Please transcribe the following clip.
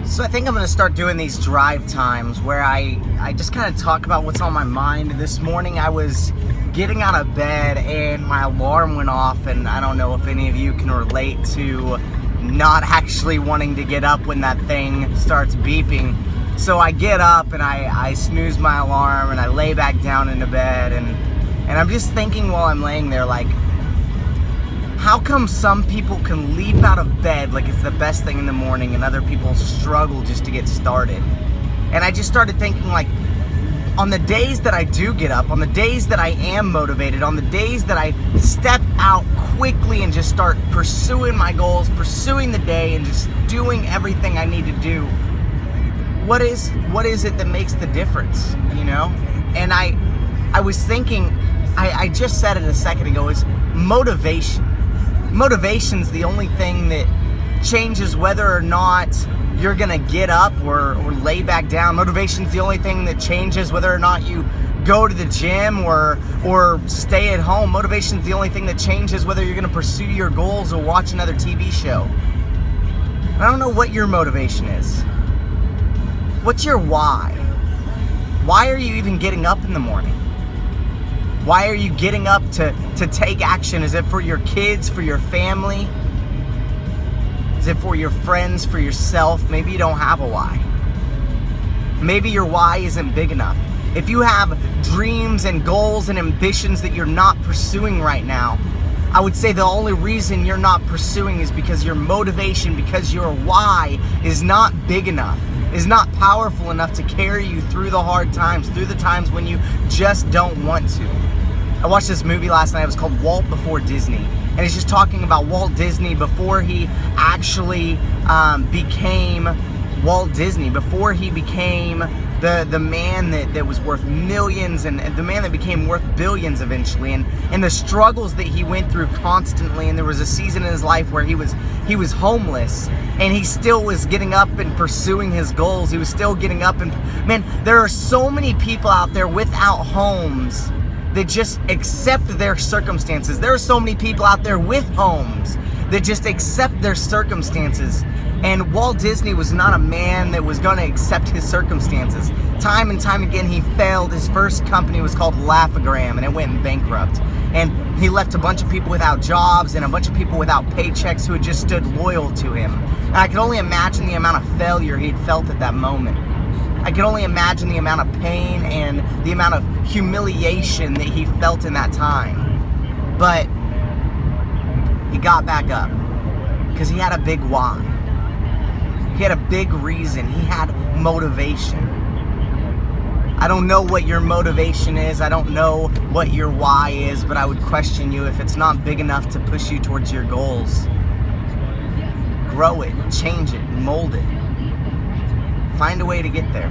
So I think I'm gonna start doing these drive times where I just kind of talk about what's on my mind. This morning I was getting out of bed and my alarm went off, and I don't know if any of you can relate to not actually wanting to get up when that thing starts beeping. So I get up and I snooze my alarm and I lay back down into bed, and I'm just thinking while I'm laying there, like, how come some people can leap out of bed like it's the best thing in the morning and other people struggle just to get started? And I just started thinking, like, on the days that I do get up, on the days that I am motivated, on the days that I step out quickly and just start pursuing my goals, pursuing the day and just doing everything I need to do, what is it that makes the difference, you know? And I was thinking, I just said it a second ago, is motivation. Motivation's the only thing that changes whether or not you're gonna get up or lay back down. Motivation's the only thing that changes whether or not you go to the gym or stay at home. Motivation's the only thing that changes whether you're gonna pursue your goals or watch another TV show. I don't know what your motivation is. What's your why? Why are you even getting up in the morning? Why are you getting up to take action? Is it for your kids, for your family? Is it for your friends, for yourself? Maybe you don't have a why. Maybe your why isn't big enough. If you have dreams and goals and ambitions that you're not pursuing right now, I would say the only reason you're not pursuing is because your motivation, because your why is not big enough, is not powerful enough to carry you through the hard times, through the times when you just don't want to. I watched this movie last night. It was called Walt Before Disney, and it's just talking about Walt Disney before he actually became Walt Disney, before he became the man that was worth millions and the man that became worth billions eventually, and the struggles that he went through constantly. And there was a season in his life where he was homeless, and he still was getting up and pursuing his goals. He was still getting up, and man, there are so many people out there without homes that just accept their circumstances. There are so many people out there with homes that just accept their circumstances. And Walt Disney was not a man that was going to accept his circumstances. Time and time again, he failed. His first company was called Laugh-O-Gram, and it went bankrupt. And he left a bunch of people without jobs and a bunch of people without paychecks who had just stood loyal to him. And I could only imagine the amount of failure he'd felt at that moment. I can only imagine the amount of pain and the amount of humiliation that he felt in that time. But he got back up because he had a big why. He had a big reason. He had motivation. I don't know what your motivation is. I don't know what your why is, but I would question you if it's not big enough to push you towards your goals. Grow it, change it, mold it. Find a way to get there.